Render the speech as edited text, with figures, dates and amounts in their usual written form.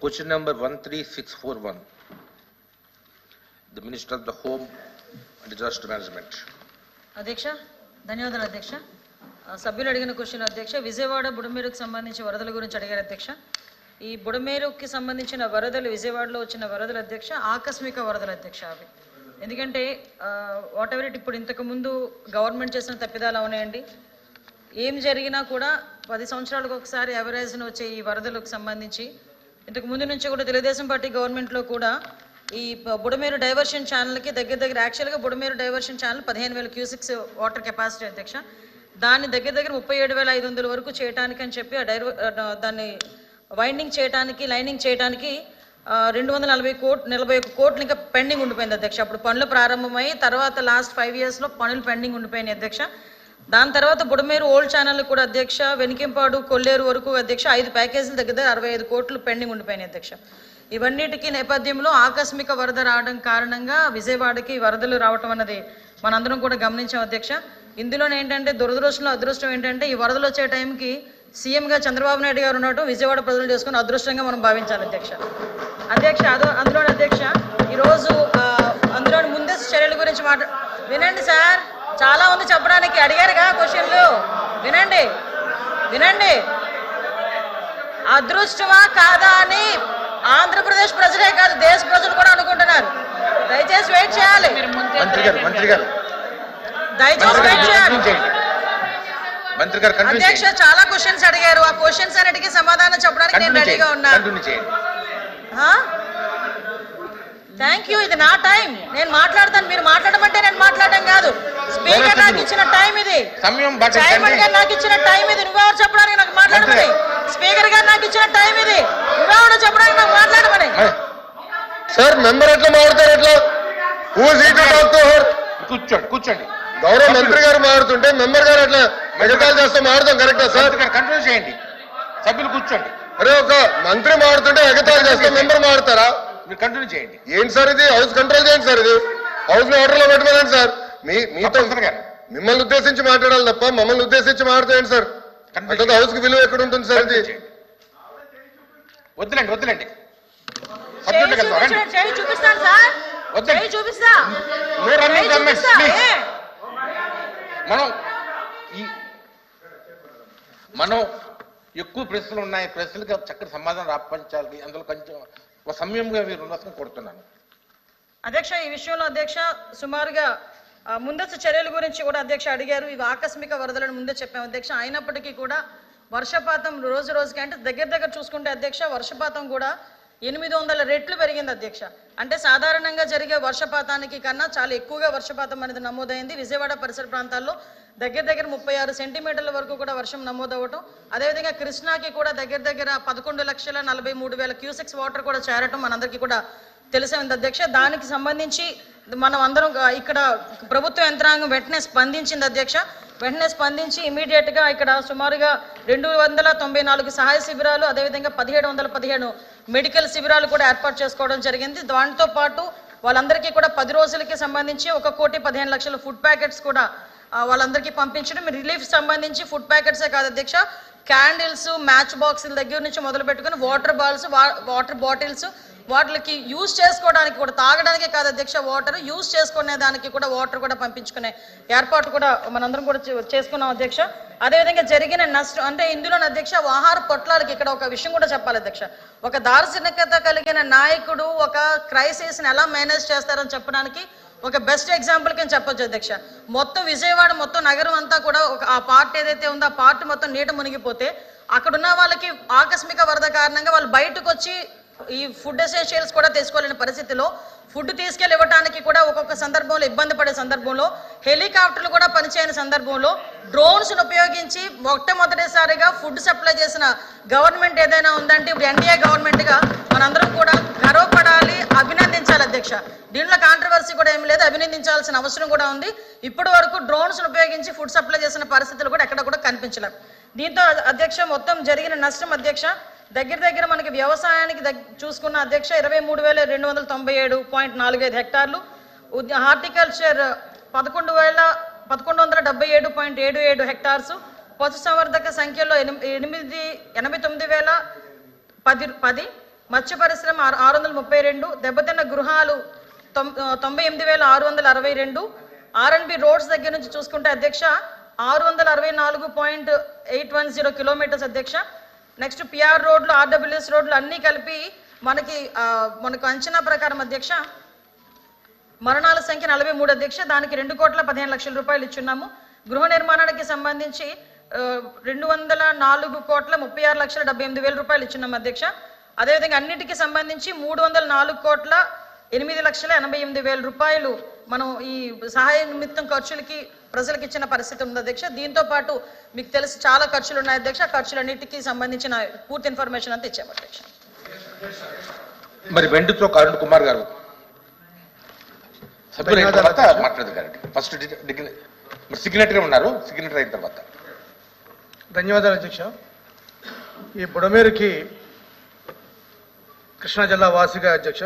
Question number 13641. The Minister of the Home and Disaster Management. అధ్యక్ష ధన్యవాదాలు అధ్యక్ష. సభ్యులు అడిగిన క్వశ్చన్ అధ్యక్ష, విజయవాడ బుడమేరుకు సంబంధించి వరదల గురించి అడిగారు అధ్యక్ష. ఈ బుడమేరుకి సంబంధించిన వరదలు, విజయవాడలో వచ్చిన వరదలు అధ్యక్ష ఆకస్మిక వరదలు అధ్యక్ష. అవి ఎందుకంటే వాట్ ఎవర్ ఇట్, ఇప్పుడు ఇంతకుముందు గవర్నమెంట్ చేసిన తప్పిదాలు అవునాయండి. ఏం జరిగినా కూడా 10 సంవత్సరాలకు ఒకసారి ఎవరేజ్ను వచ్చే ఈ వరదలకు సంబంధించి ఇంతకు ముందు నుంచి కూడా తెలుగుదేశం పార్టీ గవర్నమెంట్లో కూడా ఈ బుడమేరు డైవర్షన్ ఛానల్కి దగ్గర యాక్చువల్గా Budameru diversion channel 15,000 cusecs water capacity అధ్యక్ష. దాన్ని దగ్గర 37,500 వరకు చేయడానికి అని చెప్పి దాన్ని వైండింగ్ చేయడానికి, లైనింగ్ చేయడానికి 241 కోట్లు ఇంకా పెండింగ్ ఉండిపోయింది అధ్యక్ష. అప్పుడు పనులు ప్రారంభమై తర్వాత లాస్ట్ 5 yearsలో పనులు పెండింగ్ ఉండిపోయినాయి అధ్యక్ష. దాని తర్వాత బుడమేరు ఓల్డ్ ఛానల్ కూడా అధ్యక్ష, వెనికింపాడు, కొల్లేరు వరకు అధ్యక్ష 5 ప్యాకేజీలు దగ్గర 65 కోట్లు పెండింగ్ ఉండిపోయినాయి అధ్యక్ష. ఇవన్నిటికీ నేపథ్యంలో ఆకస్మిక వరద రావడం కారణంగా విజయవాడకి వరదలు రావటం అన్నది మనందరం కూడా గమనించాం అధ్యక్ష. ఇందులో ఏంటంటే అదృష్టం ఏంటంటే ఈ వరదలు వచ్చే టైంకి సీఎంగా చంద్రబాబు నాయుడు గారు ఉండటం విజయవాడ ప్రజలు చేసుకుని అదృష్టంగా మనం భావించాలి అధ్యక్ష. అందులో అధ్యక్ష ఈరోజు అందులో ముందస్తు చర్యల గురించి వినండి సార్, చాలా ఉంది చెప్పడానికి. అడిగారుగా క్వశ్చన్లు, వినండి. అదృష్టమా కాదా అని ఆంధ్రప్రదేశ్ ప్రజలే కాదు దేశ ప్రజలు కూడా అనుకుంటున్నారు. దయచేసి వెయిట్ చేయాలి, అధ్యక్ష. చాలా క్వశ్చన్స్ అడిగారు, ఆ క్వశ్చన్స్ అన్నిటికీ సమాధానం చెప్పడానికి నేను రెడీగా ఉన్నాను. Thank you. ఇది నా టైం, నేను మాట్లాడతాను. మీరు మాట్లాడమంటే నేను మాట్లాడడం కాదు. స్పీకర్ నాకు ఇచ్చిన టైం ఇది, చైర్మన్ గారు నాకు ఇచ్చిన టైం ఇది. నువ్వెవరు చెప్పడానికి నాకు మాట్లాడమని? స్పీకర్ గారు నాకు ఇచ్చిన టైం ఇది, నువ్వెవరు చెప్పడానికి నాకు మాట్లాడమని? సార్ మెంబర్ ఎట్లా మాట్లాడతారు? ఎట్లా కూర్చోండి. గౌరవ మంత్రి గారు మాట్లాడుతుంటే మెంబర్ గారు ఎట్లా మెగతాలు చేస్తే మాట్లాడతాం కరెక్టా సార్? కంట్రోల్ చేయండి, సభ్యులు కూర్చోండి. అరే ఒక మంత్రి మాట్లాడుతుంటే ఎగతాలు చేస్తే మెంబర్ మాట్లాడతారా? మీరు కంటిన్యూ చేయండి. ఏంటి సార్ ఇది? హౌస్ కంట్రోల్ చేయండి సార్. ఇది హౌస్ ని ఆర్డర్ లో పెట్టమనండి సార్. మీతో మిమ్మల్ని ఉద్దేశించి మాట్లాడాలి తప్ప మమ్మల్ని ఉద్దేశించి మాట్లాడేయండి సార్. అంటే హౌస్ కి విలువ ఎక్కడ ఉంటుంది సార్? ఇది వద్దులేండి. మనం ఎక్కువ ప్రశ్నలు ఉన్నాయి, ప్రశ్నలకి చక్కటి సమాధానం రాపించాలి. అందులో కొంచెం సమయంగా మీరు ఉండొచ్చని కోరుతున్నాను అధ్యక్ష. ఈ విషయంలో అధ్యక్ష సుమారుగా ముందస్తు చర్యల గురించి కూడా అధ్యక్ష అడిగారు. ఇవి ఆకస్మిక వరదలను ముందే చెప్పాము అధ్యక్ష. అయినప్పటికీ కూడా వర్షపాతం రోజుకి అంటే దగ్గర చూసుకుంటే అధ్యక్ష వర్షపాతం కూడా 800 రెట్లు పెరిగింది అధ్యక్ష. అంటే సాధారణంగా జరిగే వర్షపాతానికి కన్నా చాలా ఎక్కువగా వర్షపాతం అనేది నమోదైంది. విజయవాడ పరిసర ప్రాంతాల్లో దగ్గర 36 సెంటీమీటర్ల వరకు కూడా వర్షం నమోదవటం, అదేవిధంగా కృష్ణాకి కూడా దగ్గర 11,43,000 క్యూసెక్స్ వాటర్ కూడా చేరటం మనందరికీ కూడా తెలిసే ఉంది అధ్యక్ష. దానికి సంబంధించి మనం అందరం ఇక్కడ ప్రభుత్వ యంత్రాంగం వెంటనే స్పందించింది అధ్యక్ష. వెంటనే స్పందించి ఇమీడియట్ గా ఇక్కడ సుమారుగా 294 సహాయ శిబిరాలు, అదేవిధంగా 1717 మెడికల్ శిబిరాలు కూడా ఏర్పాటు చేసుకోవడం జరిగింది. దాంతో పాటు వాళ్ళందరికీ కూడా 10 రోజులకి సంబంధించి 1,15,00,000 ఫుడ్ ప్యాకెట్స్ కూడా వాళ్ళందరికీ పంపించడం. రిలీఫ్ సంబంధించి ఫుడ్ ప్యాకెట్సే కాదు అధ్యక్ష, క్యాండిల్స్, మ్యాచ్ బాక్సుల దగ్గర నుంచి మొదలు పెట్టుకుని వాటర్ బాటిల్స్, వాటికి యూజ్ చేసుకోవడానికి కూడా, తాగడానికే కాదు అధ్యక్ష, వాటర్ యూజ్ చేసుకునే దానికి కూడా వాటర్ కూడా పంపించుకునే ఏర్పాటు కూడా మనందరం కూడా చేసుకున్నాం అధ్యక్ష. అదేవిధంగా జరిగిన నష్టం అంటే ఇందులో అధ్యక్ష ఆహార పొట్లాలకి ఇక్కడ ఒక విషయం కూడా చెప్పాలి అధ్యక్ష. ఒక దార్శనికత కలిగిన నాయకుడు ఒక క్రైసిస్ని ఎలా మేనేజ్ చేస్తారని చెప్పడానికి ఒక బెస్ట్ ఎగ్జాంపుల్ కింద చెప్పొచ్చు అధ్యక్ష. మొత్తం విజయవాడ మొత్తం నగరం అంతా కూడా ఆ పార్ట్ ఏదైతే ఉందో ఆ పార్ట్ మొత్తం నీట మునిగిపోతే అక్కడున్న వాళ్ళకి ఆకస్మిక వరద కారణంగా వాళ్ళు బయటకు వచ్చి ఈ ఫుడ్ ఎసెన్షియల్స్ కూడా తీసుకోలేని పరిస్థితిలో ఫుడ్ తీసుకెళ్ళి ఇవ్వడానికి కూడా ఒక్కొక్క సందర్భంలో ఇబ్బంది పడే సందర్భంలో, హెలికాప్టర్లు కూడా పనిచేయని సందర్భంలో డ్రోన్స్ను ఉపయోగించి మొట్టమొదటిసారిగా ఫుడ్ సప్లై చేసిన గవర్నమెంట్ ఏదైనా ఉందంటే ఇప్పుడు ఎన్డీఏ గవర్నమెంట్గా మనందరం కూడా గర్వపడాలి, అభినందించాలి అధ్యక్ష. దీంట్లో కాంట్రవర్సీ కూడా ఏమి లేదు, అభినందించాల్సిన అవసరం కూడా ఉంది. ఇప్పటి వరకు డ్రోన్స్ను ఉపయోగించి ఫుడ్ సప్లై చేసిన పరిస్థితులు కూడా ఎక్కడ కూడా కనిపించలేదు. దీంతో అధ్యక్ష మొత్తం జరిగిన నష్టం అధ్యక్ష దగ్గర మనకి వ్యవసాయానికి చూసుకున్న అధ్యక్ష 23,297.45 హెక్టార్లు, హార్టికల్చర్ 11,177.77 హెక్టార్స్, పశుసంవర్ధక సంఖ్యలో 89,010, మత్స్య పరిశ్రమ 632, దెబ్బతిన్న గృహాలు 98,662, R&B రోడ్స్ దగ్గర నుంచి చూసుకుంటే అధ్యక్ష 664.810 కిలోమీటర్స్ అధ్యక్ష. నెక్స్ట్ PR రోడ్లు, RWS రోడ్లు అన్నీ కలిపి మనకు అంచనా ప్రకారం అధ్యక్ష మరణాల సంఖ్య 43 అధ్యక్ష. దానికి 2,15,00,000 రూపాయలు ఇచ్చున్నాము. గృహ నిర్మాణానికి సంబంధించి 204,36,78,000 రూపాయలు ఇచ్చున్నాం అధ్యక్ష. అదేవిధంగా అన్నిటికీ సంబంధించి 304,08,88,000 రూపాయలు మనం ఈ సహాయ నిమిత్తం ఖర్చులకి ప్రజలకు ఇచ్చిన పరిస్థితి ఉంది అధ్యక్ష. దీంతో పాటు మీకు తెలిసి చాలా ఖర్చులు ఉన్నాయి అధ్యక్ష. ఖర్చులన్నిటికీ సంబంధించిన పూర్తి ఇన్ఫర్మేషన్ అంతా ఇచ్చాము అధ్యక్ష. మరి వెండితో అరుణ్ కుమార్ గారు సభ్యులు అయిన తర్వాత మాట్లాడదు. ఫస్ట్ సిగ్నేటరీ ఉన్నారు, సిగ్నేటరీ అయిన తర్వాత. ధన్యవాదాలు అధ్యక్ష. ఈ బుడమేరుకి కృష్ణా జిల్లా వాసిగా అధ్యక్ష